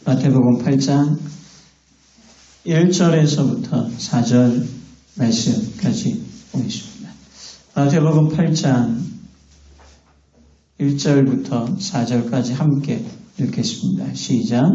마태복음 8장 1절에서부터 4절 말씀까지 보겠습니다. 마태복음 8장 1절부터 4절까지 함께 읽겠습니다. 시작.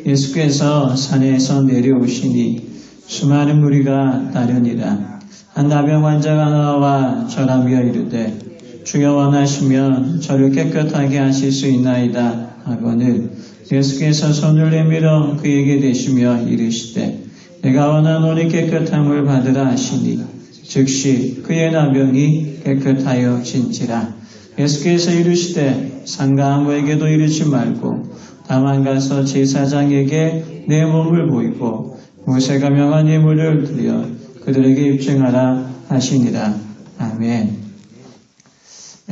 예수께서 산에서 내려오시니 수많은 무리가 따르니라. 한 나병 환자가 나와 절하며 이르되 주여 원하시면 저를 깨끗하게 하실 수 있나이다 하거늘 예수께서 손을 내밀어 그에게 대시며 이르시되 내가 원하노니 깨끗함을 받으라 하시니 즉시 그의 나병이 깨끗하여진지라. 예수께서 이르시되 상가 아무에게도 이르지 말고 다만 가서 제사장에게 내 몸을 보이고 모세가 명한 예물을 드려 그들에게 입증하라 하시니라. 아멘.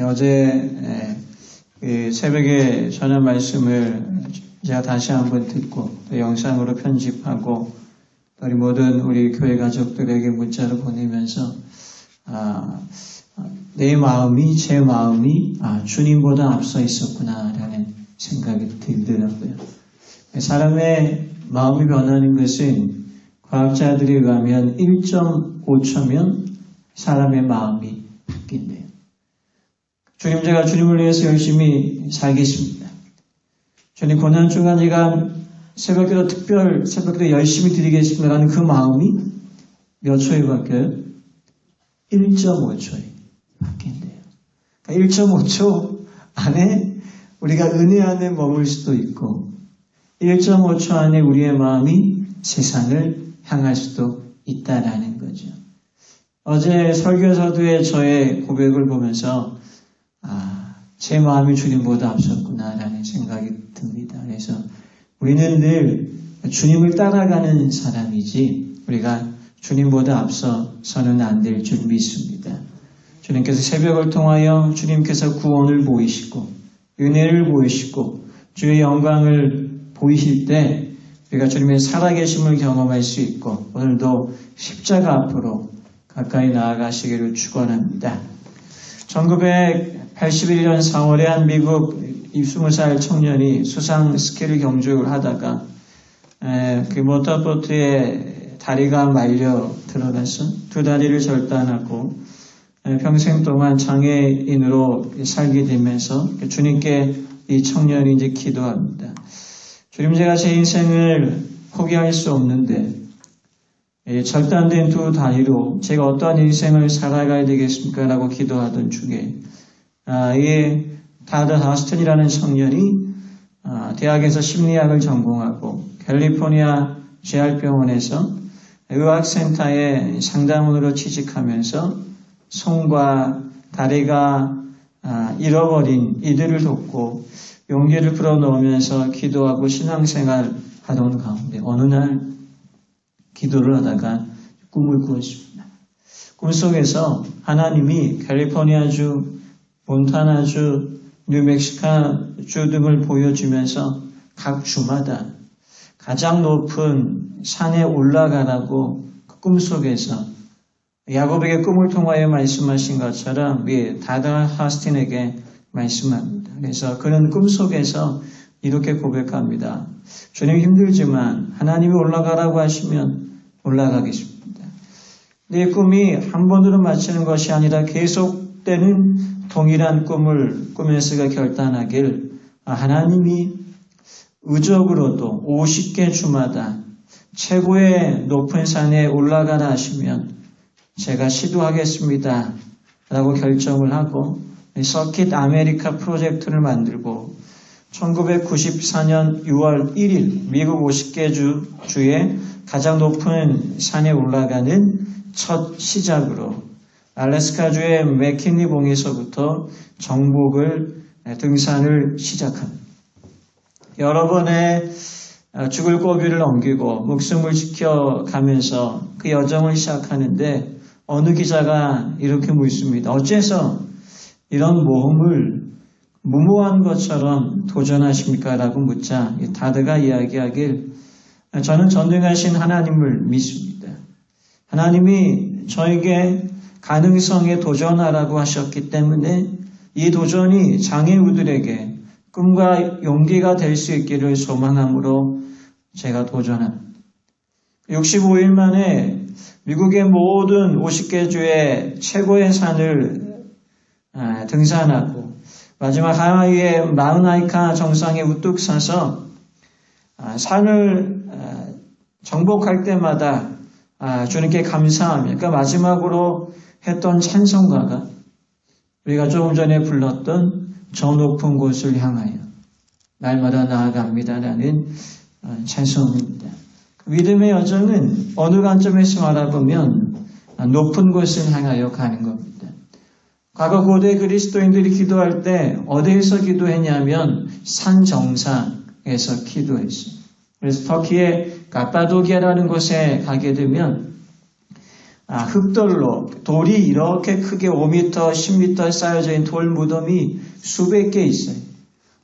어제 새벽에 전한 말씀을 제가 다시 한번 듣고 또 영상으로 편집하고 우리 모든 우리 교회 가족들에게 문자로 보내면서 내 마음이 제 마음이 주님보다 앞서 있었구나라는 생각이 들더라고요. 사람의 마음이 변하는 것은 과학자들에 의하면 1.5초면 사람의 마음이 바뀐대요. 제가 주님을 위해서 열심히 살겠습니다. 주님 고난 중간 제가 새벽기도 새벽기도 열심히 드리겠습니다라는 그 마음이 몇 초에 바뀌어요? 1.5초에 바뀐대요. 그러니까 1.5초 안에 우리가 은혜 안에 머물 수도 있고 1.5초 안에 우리의 마음이 세상을 향할 수도 있다라는 거죠. 어제 설교서두에 저의 고백을 보면서 제 마음이 주님보다 앞섰구나라는 생각이 듭니다. 그래서 우리는 늘 주님을 따라가는 사람이지 우리가 주님보다 앞서서는 안 될 줄 믿습니다. 주님께서 새벽을 통하여 주님께서 구원을 보이시고 은혜를 보이시고 주의 영광을 보이실 때 우리가 주님의 살아계심을 경험할 수 있고 오늘도 십자가 앞으로 가까이 나아가시기를 축원합니다. 1981년 4월에 한 미국 20살 청년이 수상 스키를 경주를 하다가 그 모터보트에 다리가 말려 들어가서 두 다리를 절단하고 평생 동안 장애인으로 살게 되면서 주님께 이 청년이 이제 기도합니다. 주님, 제가 제 인생을 포기할 수 없는데 절단된 두 다리로 제가 어떠한 인생을 살아가야 되겠습니까? 라고 기도하던 중에 이 다드 하스턴이라는 청년이 대학에서 심리학을 전공하고 캘리포니아 재활병원에서 의학센터에 상담원으로 취직하면서 손과 다리가 잃어버린 이들을 돕고 용기를 불어넣으면서 기도하고 신앙생활 하던 가운데 어느 날 기도를 하다가 꿈을 꾸었습니다. 꿈속에서 하나님이 캘리포니아주, 몬타나주, 뉴멕시코주 등을 보여주면서 각 주마다 가장 높은 산에 올라가라고 그 꿈속에서 야곱에게 꿈을 통하여 말씀하신 것처럼 다드 하스틴에게 말씀합니다. 그래서 그는 꿈속에서 이렇게 고백합니다. 주님 힘들지만 하나님이 올라가라고 하시면 올라가겠습니다. 내 꿈이 한 번으로 마치는 것이 아니라 계속되는 동일한 꿈을 꾸면서가 결단하길 하나님이 의적으로도 50개 주마다 최고의 높은 산에 올라가라 하시면 제가 시도하겠습니다. 라고 결정을 하고 서킷 아메리카 프로젝트를 만들고 1994년 6월 1일 미국 50개 주에 가장 높은 산에 올라가는 첫 시작으로 알래스카주의 맥킨리 봉에서부터 정복을 등산을 시작합니다. 여러 번의 죽을 고비를 넘기고 목숨을 지켜가면서 그 여정을 시작하는데 어느 기자가 이렇게 묻습니다. 어째서 이런 모험을 무모한 것처럼 도전하십니까? 라고 묻자 다드가 이야기하길 저는 전능하신 하나님을 믿습니다. 하나님이 저에게 가능성에 도전하라고 하셨기 때문에 이 도전이 장애우들에게 꿈과 용기가 될 수 있기를 소망하므로 제가 도전합니다. 65일 만에 미국의 모든 50개 주의 최고의 산을 등산하고 마지막 하와이의 마우나이카 정상에 우뚝 서서 산을 정복할 때마다 주님께 감사하며 그러니까 마지막으로 했던 찬송가가 우리가 조금 전에 불렀던 저 높은 곳을 향하여 날마다 나아갑니다라는 찬송입니다. 믿음의 여정은 어느 관점에서 말해보면 높은 곳을 향하여 가는 겁니다. 과거 고대 그리스도인들이 기도할 때 어디에서 기도했냐면 산 정상에서 기도했어요. 그래서 터키의 카파도키아라는 곳에 가게 되면 흙돌로 돌이 이렇게 크게 5m, 10m 쌓여져 있는 돌 무덤이 수백 개 있어요.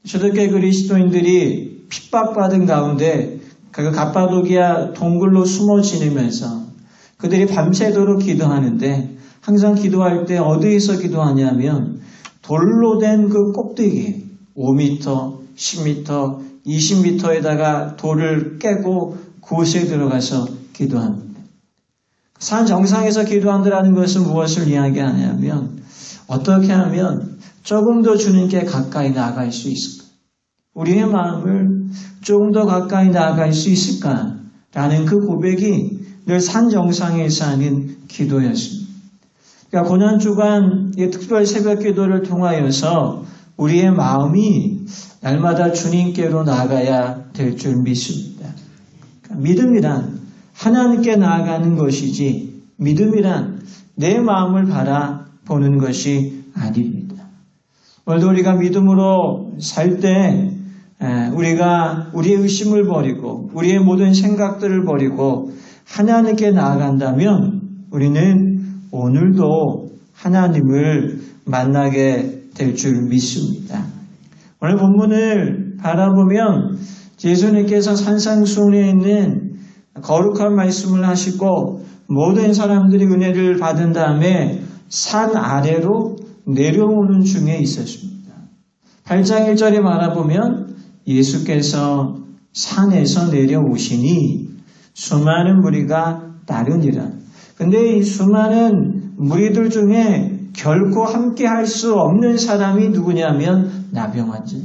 초대교회 그리스도인들이 핍박받은 가운데 그 카파도키아 동굴로 숨어 지내면서 그들이 밤새도록 기도하는데 항상 기도할 때 어디에서 기도하냐면 돌로 된 그 꼭대기 5m, 10m, 20m에다가 돌을 깨고 그곳에 들어가서 기도합니다. 산 정상에서 기도한다는 것은 무엇을 이야기하냐면 어떻게 하면 조금 더 주님께 가까이 나아갈 수 있을까? 우리의 마음을 조금 더 가까이 나아갈 수 있을까라는 그 고백이 늘 산 정상에서 하는 기도였습니다. 그러니까 고난주간 특별 새벽 기도를 통하여서 우리의 마음이 날마다 주님께로 나아가야 될 줄 믿습니다. 그러니까 믿음이란 하나님께 나아가는 것이지 믿음이란 내 마음을 바라보는 것이 아닙니다. 오늘도 우리가 믿음으로 살 때 우리가 우리의 의심을 버리고 우리의 모든 생각들을 버리고 하나님께 나아간다면 우리는 오늘도 하나님을 만나게 될 줄 믿습니다. 오늘 본문을 바라보면 예수님께서 산상수훈에 있는 거룩한 말씀을 하시고 모든 사람들이 은혜를 받은 다음에 산 아래로 내려오는 중에 있었습니다. 8장 1절에 말해보면 예수께서 산에서 내려오시니 수많은 무리가 따르니라. 근데 이 수많은 무리들 중에 결코 함께 할 수 없는 사람이 누구냐면 나병환자.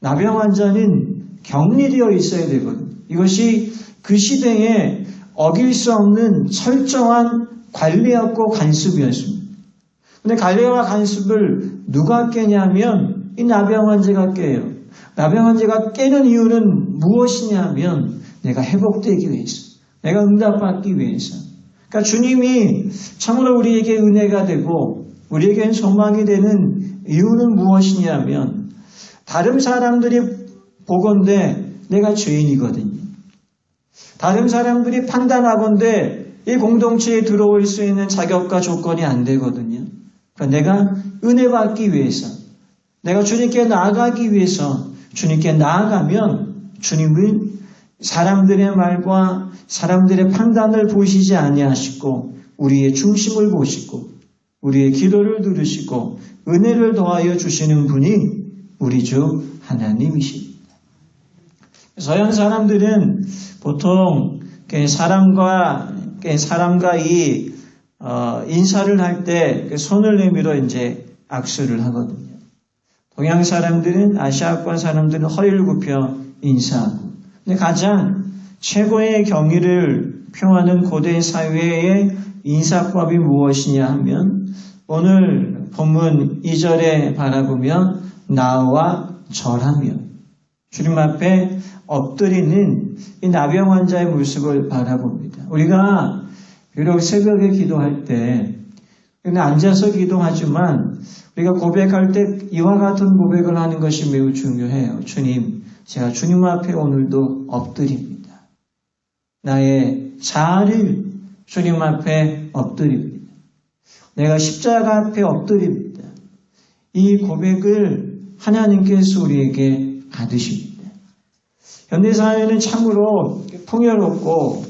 나병환자는 격리되어 있어야 되거든요. 이것이 그 시대에 어길 수 없는 철저한 관리였고 간습이었습니다. 근데 관리와 간습을 누가 깨냐면 이 나병환자가 깨요. 나병환자가 깨는 이유는 무엇이냐면 내가 회복되기 위해서, 내가 응답받기 위해서. 그러니까 주님이 참으로 우리에게 은혜가 되고 우리에겐 소망이 되는 이유는 무엇이냐면 다른 사람들이 보건대 내가 죄인이거든요. 다른 사람들이 판단하건대 이 공동체에 들어올 수 있는 자격과 조건이 안 되거든요. 그러니까 내가 은혜 받기 위해서, 내가 주님께 나아가기 위해서 주님께 나아가면 주님은 사람들의 말과 사람들의 판단을 보시지 아니하시고 우리의 중심을 보시고 우리의 기도를 들으시고 은혜를 더하여 주시는 분이 우리 주 하나님이십니다. 서양 사람들은 보통 사람과 이 인사를 할 때 손을 내밀어 이제 악수를 하거든요. 동양 사람들은 아시아권 사람들은 허리를 굽혀 인사하고. 근데 가장 최고의 경의를 표하는 고대 사회의 인사법이 무엇이냐 하면 오늘 본문 2절에 바라보면 나와 절하며 주님 앞에 엎드리는 이 나병 환자의 모습을 바라봅니다. 우리가 비록 새벽에 기도할 때 앉아서 기도하지만 우리가 고백할 때 이와 같은 고백을 하는 것이 매우 중요해요. 주님, 제가 주님 앞에 오늘도 엎드립니다. 나의 자아를 주님 앞에 엎드립니다. 내가 십자가 앞에 엎드립니다. 이 고백을 하나님께서 우리에게 받으십니다. 현대사회는 참으로 풍요롭고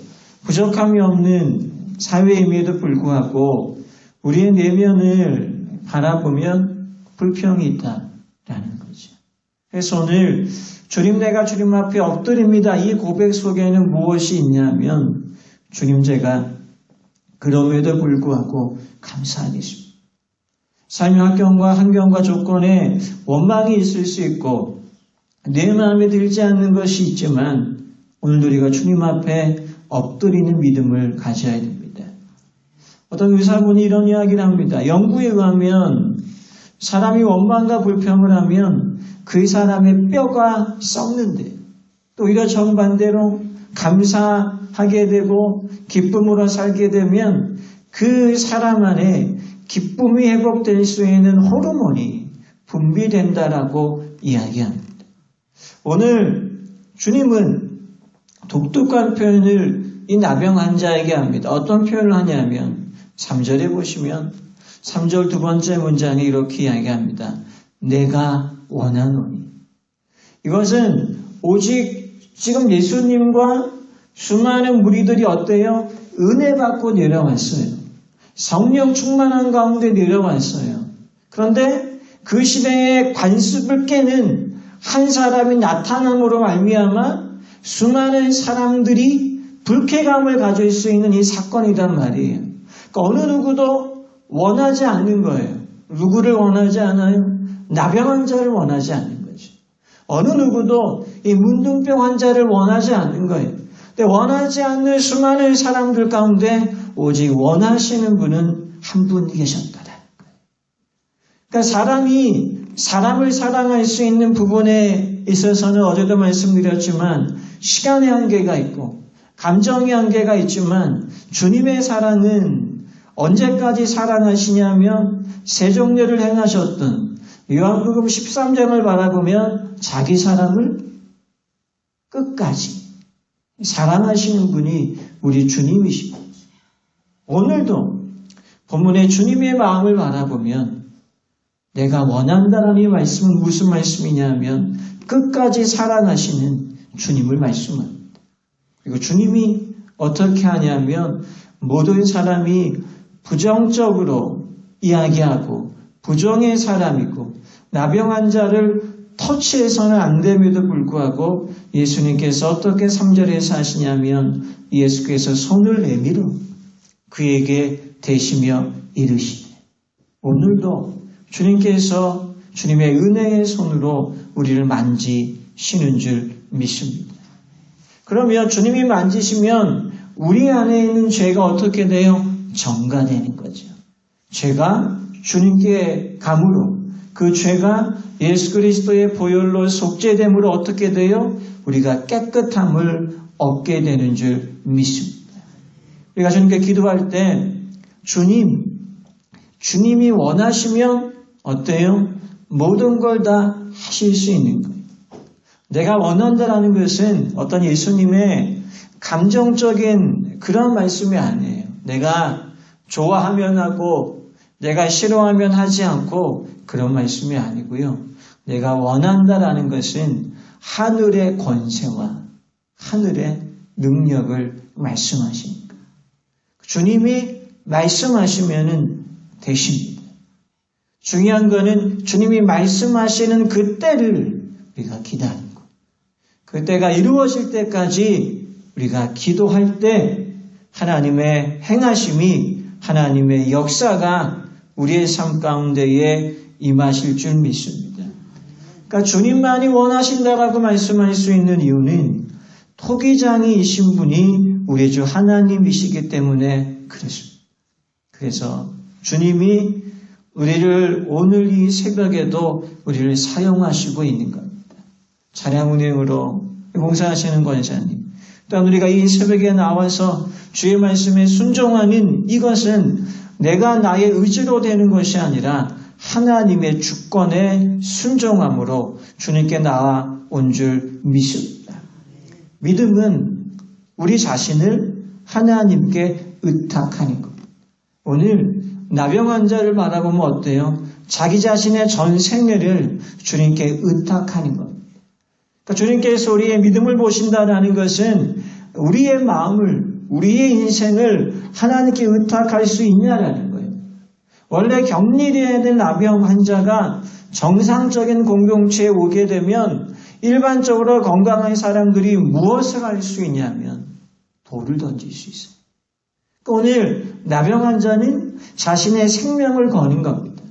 부족함이 없는 사회임에도 불구하고 우리의 내면을 바라보면 불평이 있다라는 거죠. 그래서 오늘 주님 내가 주님 앞에 엎드립니다. 이 고백 속에는 무엇이 있냐면 주님 제가 그럼에도 불구하고 감사하겠습니다. 삶의 환경과 조건에 원망이 있을 수 있고 내 마음에 들지 않는 것이 있지만 오늘 우리가 주님 앞에 엎드리는 믿음을 가져야 됩니다. 어떤 의사분이 이런 이야기를 합니다. 연구에 의하면 사람이 원망과 불평을 하면 그 사람의 뼈가 썩는데 또 오히려 정반대로 감사하게 되고 기쁨으로 살게 되면 그 사람 안에 기쁨이 회복될 수 있는 호르몬이 분비된다라고 이야기합니다. 오늘 주님은 독특한 표현을 이 나병 환자에게 합니다. 어떤 표현을 하냐면 3절에 보시면 3절 두 번째 문장에 이렇게 이야기합니다. 내가 원하노니. 이것은 오직 지금 예수님과 수많은 무리들이 어때요? 은혜 받고 내려왔어요. 성령 충만한 가운데 내려왔어요. 그런데 그 시대의 관습을 깨는 한 사람이 나타남으로 말미암아 수많은 사람들이 불쾌감을 가질 수 있는 이 사건이란 말이에요. 그러니까 어느 누구도 원하지 않는 거예요. 누구를 원하지 않아요? 나병 환자를 원하지 않는 거죠. 어느 누구도 이 문둥병 환자를 원하지 않는 거예요. 근데 원하지 않는 수많은 사람들 가운데 오직 원하시는 분은 한 분 계셨다라는 거예요. 그러니까 사람이 사람을 사랑할 수 있는 부분에 있어서는 어제도 말씀드렸지만 시간의 한계가 있고 감정의 한계가 있지만 주님의 사랑은 언제까지 사랑하시냐면 세종례를 행하셨던 요한복음 13장을 바라보면 자기 사람을 끝까지 사랑하시는 분이 우리 주님이시고 오늘도 본문의 주님의 마음을 바라보면 내가 원한다라는 이 말씀은 무슨 말씀이냐면 끝까지 사랑하시는 주님을 말씀합니다. 그리고 주님이 어떻게 하냐면 모든 사람이 부정적으로 이야기하고 부정의 사람이고 나병 환자를 터치해서는 안 됨에도 불구하고 예수님께서 어떻게 3절에서 하시냐면 예수께서 손을 내밀어 그에게 대시며 이르시되 오늘도 주님께서 주님의 은혜의 손으로 우리를 만지시는 줄 믿습니다. 그러면 주님이 만지시면 우리 안에 있는 죄가 어떻게 돼요? 정가되는 거죠. 죄가 주님께 감으로 그 죄가 예수 그리스도의 보혈로 속죄됨으로 어떻게 돼요? 우리가 깨끗함을 얻게 되는 줄 믿습니다. 우리가 주님께 기도할 때 주님이 원하시면 어때요? 모든 걸 다 하실 수 있는 거예요. 내가 원한다라는 것은 어떤 예수님의 감정적인 그런 말씀이 아니에요. 내가 좋아하면 하고 내가 싫어하면 하지 않고 그런 말씀이 아니고요. 내가 원한다라는 것은 하늘의 권세와 하늘의 능력을 말씀하십니다. 주님이 말씀하시면은 되십니다. 중요한 거는 주님이 말씀하시는 그 때를 우리가 기다리고 그 때가 이루어질 때까지 우리가 기도할 때 하나님의 행하심이 하나님의 역사가 우리의 삶 가운데에 임하실 줄 믿습니다. 그러니까 주님만이 원하신다라고 말씀할 수 있는 이유는 토기장이이신 분이 우리 주 하나님이시기 때문에 그렇습니다. 그래서 주님이 우리를 오늘 이 새벽에도 우리를 사용하시고 있는 겁니다. 차량 운행으로 봉사하시는 권사님, 또한 우리가 이 새벽에 나와서 주의 말씀에 순종하는 이것은 내가 나의 의지로 되는 것이 아니라 하나님의 주권에 순종함으로 주님께 나아온 줄 믿습니다. 믿음은 우리 자신을 하나님께 의탁하는 것. 오늘 나병 환자를 바라보면 어때요? 자기 자신의 전 생애를 주님께 의탁하는 겁니다. 그러니까 주님께서 우리의 믿음을 보신다는 것은 우리의 마음을, 우리의 인생을 하나님께 의탁할 수 있냐라는 거예요. 원래 격리돼야 될 나병 환자가 정상적인 공동체에 오게 되면 일반적으로 건강한 사람들이 무엇을 할 수 있냐면 돌을 던질 수 있어요. 오늘 나병 환자는 자신의 생명을 거는 겁니다.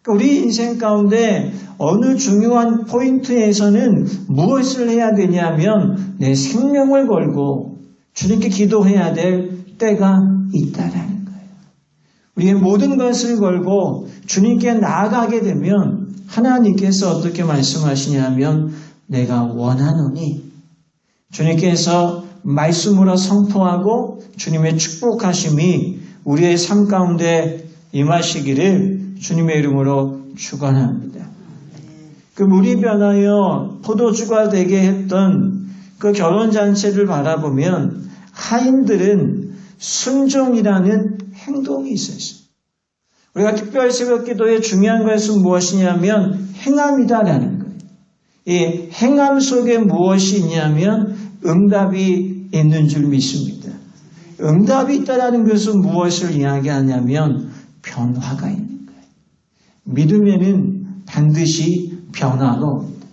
우리 인생 가운데 어느 중요한 포인트에서는 무엇을 해야 되냐면 내 생명을 걸고 주님께 기도해야 될 때가 있다라는 거예요. 우리의 모든 것을 걸고 주님께 나아가게 되면 하나님께서 어떻게 말씀하시냐면 내가 원하노니 주님께서 말씀으로 선포하고 주님의 축복하심이 우리의 삶 가운데 임하시기를 주님의 이름으로 축원합니다. 그 물이 변하여 포도주가 되게 했던 그 결혼잔치를 바라보면 하인들은 순종이라는 행동이 있었어요. 우리가 특별 새벽 기도의 중요한 것은 무엇이냐면 행함이다라는 거예요. 이 행함 속에 무엇이 있냐면 응답이 있는 줄 믿습니다. 응답이 있다라는 것은 무엇을 이야기하냐면 변화가 있는 거예요. 믿음에는 반드시 변화가 옵니다.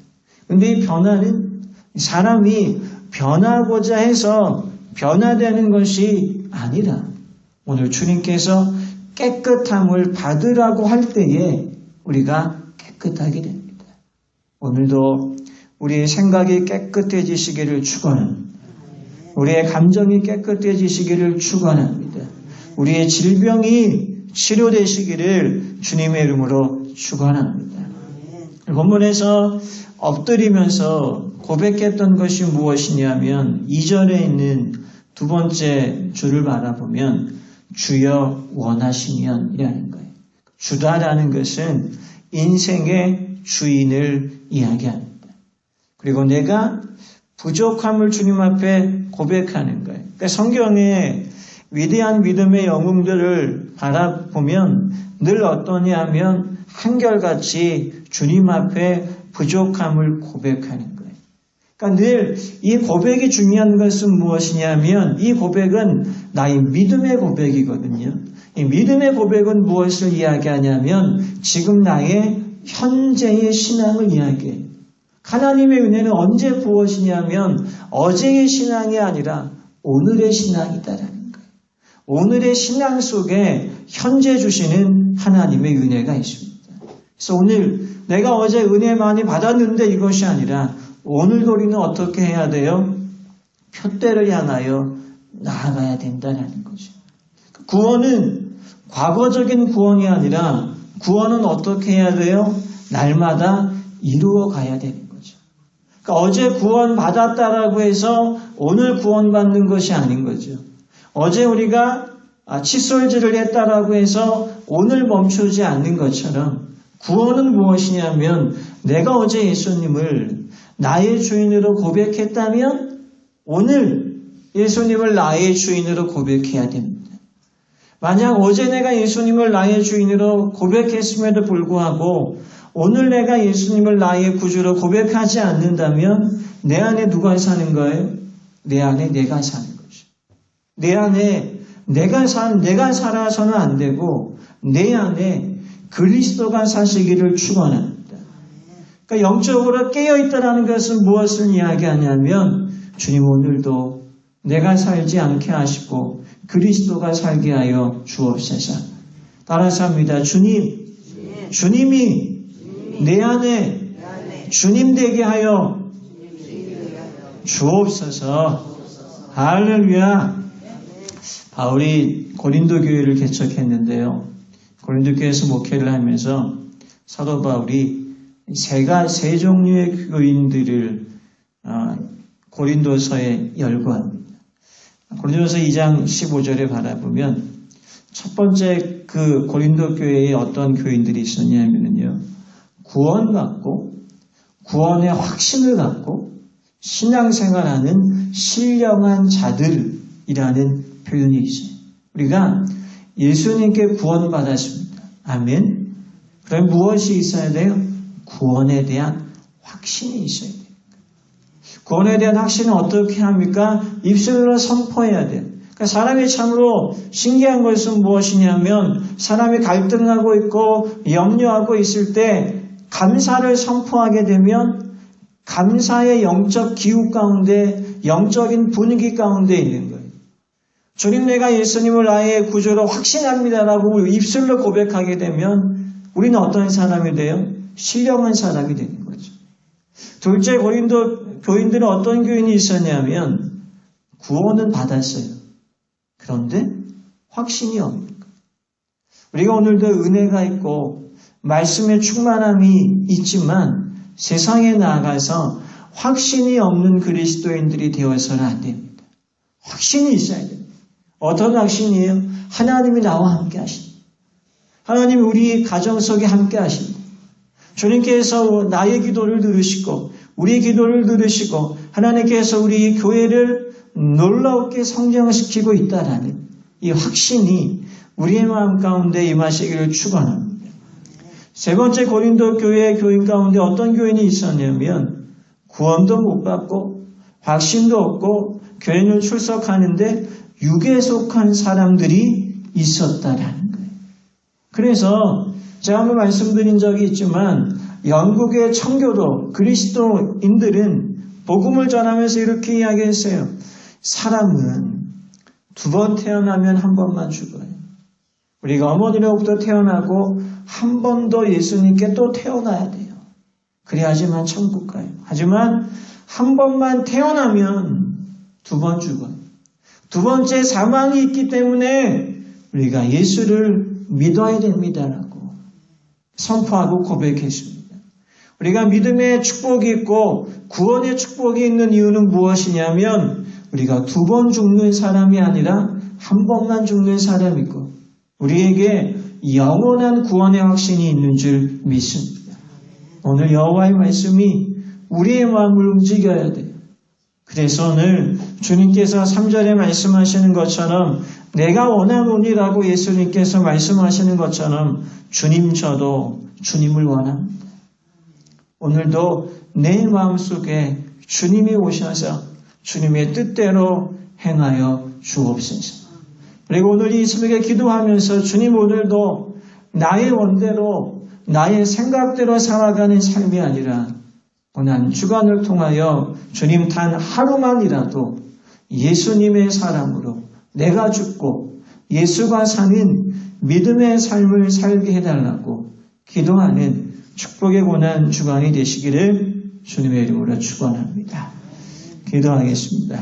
그런데 이 변화는 사람이 변하고자 해서 변화되는 것이 아니라 오늘 주님께서 깨끗함을 받으라고 할 때에 우리가 깨끗하게 됩니다. 오늘도 우리의 생각이 깨끗해지시기를 축원합니다. 우리의 감정이 깨끗해지시기를 축원합니다. 우리의 질병이 치료되시기를 주님의 이름으로 축원합니다. 본문에서 엎드리면서 고백했던 것이 무엇이냐면 2절에 있는 두 번째 줄을 바라보면 주여 원하시면 이라는 거예요. 주다라는 것은 인생의 주인을 이야기합니다. 그리고 내가 부족함을 주님 앞에 고백하는 거예요. 그러니까 성경에 위대한 믿음의 영웅들을 바라보면 늘 어떠냐면 한결같이 주님 앞에 부족함을 고백하는 거예요. 그러니까 늘 이 고백이 중요한 것은 무엇이냐면 이 고백은 나의 믿음의 고백이거든요. 이 믿음의 고백은 무엇을 이야기하냐면 지금 나의 현재의 신앙을 이야기해요. 하나님의 은혜는 언제 무엇이냐면 어제의 신앙이 아니라 오늘의 신앙이다라는 거예요. 오늘의 신앙 속에 현재 주시는 하나님의 은혜가 있습니다. 그래서 오늘 내가 어제 은혜 많이 받았는데 이것이 아니라 오늘도 우리는 어떻게 해야 돼요? 표대를 향하여 나아가야 된다는 거죠. 구원은 과거적인 구원이 아니라 구원은 어떻게 해야 돼요? 날마다 이루어 가야 되는 거죠. 그러니까 어제 구원 받았다라고 해서 오늘 구원 받는 것이 아닌 거죠. 어제 우리가 칫솔질을 했다라고 해서 오늘 멈추지 않는 것처럼 구원은 무엇이냐면 내가 어제 예수님을 나의 주인으로 고백했다면 오늘 예수님을 나의 주인으로 고백해야 됩니다. 만약 어제 내가 예수님을 나의 주인으로 고백했음에도 불구하고 오늘 내가 예수님을 나의 구주로 고백하지 않는다면 내 안에 누가 사는 거예요? 내 안에 내가 사는 거죠. 내 안에 내가 살아서는 안 되고 내 안에 그리스도가 사시기를 축원합니다. 그러니까 영적으로 깨어있다라는 것은 무엇을 이야기하냐면 주님 오늘도 내가 살지 않게 하시고 그리스도가 살게 하여 주옵소서. 따라서 합니다. 주님이 내 안에 주님 되게 하여 주옵소서. 할렐루야. 바울이 고린도 교회를 개척했는데요. 고린도 교회에서 목회를 하면서 사도 바울이 세 종류의 교인들을 고린도서에 열거합니다. 고린도서 2장 15절에 바라보면 첫 번째 그 고린도 교회에 어떤 교인들이 있었냐면요. 구원받고 구원의 확신을 갖고 신앙생활하는 신령한 자들이라는 표현이 있어요. 우리가 예수님께 구원받았습니다. 아멘. 그럼 무엇이 있어야 돼요? 구원에 대한 확신이 있어야 돼요. 구원에 대한 확신은 어떻게 합니까? 입술로 선포해야 돼요. 사람이 참으로 신기한 것은 무엇이냐면 사람이 갈등하고 있고 염려하고 있을 때 감사를 선포하게 되면 감사의 영적 기후 가운데 영적인 분위기 가운데 있는 거예요. 주님 내가 예수님을 나의 구주로 확신합니다라고 입술로 고백하게 되면 우리는 어떤 사람이 돼요? 신령한 사람이 되는 거죠. 둘째 고린도 교인들은 어떤 교인이 있었냐면 구원은 받았어요. 그런데 확신이 없는 거예요. 우리가 오늘도 은혜가 있고 말씀의 충만함이 있지만 세상에 나아가서 확신이 없는 그리스도인들이 되어서는 안 됩니다. 확신이 있어야 됩니다. 어떤 확신이에요? 하나님이 나와 함께 하십니다. 하나님이 우리 가정 속에 함께 하십니다. 주님께서 나의 기도를 들으시고 우리의 기도를 들으시고 하나님께서 우리 교회를 놀랍게 성장시키고 있다라는 이 확신이 우리의 마음 가운데 임하시기를 축원합니다. 세 번째 고린도 교회 교인 가운데 어떤 교인이 있었냐면 구원도 못 받고 확신도 없고 교회를 출석하는데 육에 속한 사람들이 있었다라는 거예요. 그래서 제가 한번 말씀드린 적이 있지만 영국의 청교도 그리스도인들은 복음을 전하면서 이렇게 이야기했어요. 사람은 두 번 태어나면 한 번만 죽어요. 우리가 어머니로부터 태어나고 한 번 더 예수님께 또 태어나야 돼요. 그래야지만 천국 가요. 하지만 한 번만 태어나면 두 번 죽어요. 두 번째 사망이 있기 때문에 우리가 예수를 믿어야 됩니다라고 선포하고 고백했습니다. 우리가 믿음의 축복이 있고 구원의 축복이 있는 이유는 무엇이냐면 우리가 두 번 죽는 사람이 아니라 한 번만 죽는 사람이고 우리에게 영원한 구원의 확신이 있는 줄 믿습니다. 오늘 여호와의 말씀이 우리의 마음을 움직여야 돼요. 그래서 오늘 주님께서 3절에 말씀하시는 것처럼 내가 원하노니라고 예수님께서 말씀하시는 것처럼 주님 저도 주님을 원합니다. 오늘도 내 마음속에 주님이 오셔서 주님의 뜻대로 행하여 주옵소서. 그리고 오늘 이 새벽에 기도하면서 주님 오늘도 나의 원대로 나의 생각대로 살아가는 삶이 아니라 오늘 한 주간을 통하여 주님 단 하루만이라도 예수님의 사랑으로 내가 죽고 예수가 사는 믿음의 삶을 살게 해달라고 기도하는 축복의 고난 주간이 되시기를 주님의 이름으로 축원합니다. 기도하겠습니다.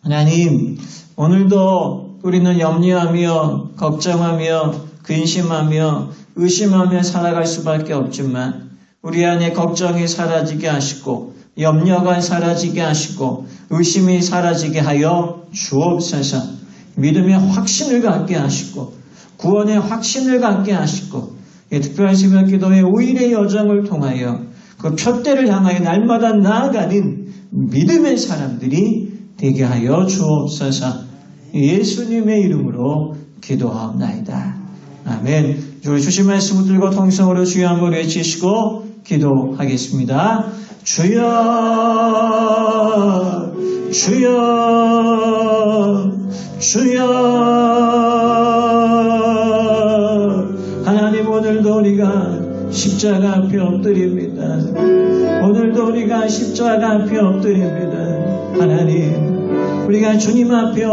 하나님, 오늘도 우리는 염려하며 걱정하며 근심하며 의심하며 살아갈 수밖에 없지만 우리 안에 걱정이 사라지게 하시고 염려가 사라지게 하시고 의심이 사라지게 하여 주옵소서. 믿음의 확신을 갖게 하시고 구원의 확신을 갖게 하시고 특별한 새벽 기도의 5일의 여정을 통하여 그 표대를 향하여 날마다 나아가는 믿음의 사람들이 되게 하여 주옵소서. 예수님의 이름으로 기도하옵나이다. 아멘. 우리 주신 말씀 들고 통성으로 주여 한번 외치시고 기도하겠습니다. 주여 주여 주여. 하나님, 오늘도 우리가 십자가 앞에 엎드립니다. 오늘도 우리가 십자가 앞에 엎드립니다. 하나님, 우리가 주님 앞에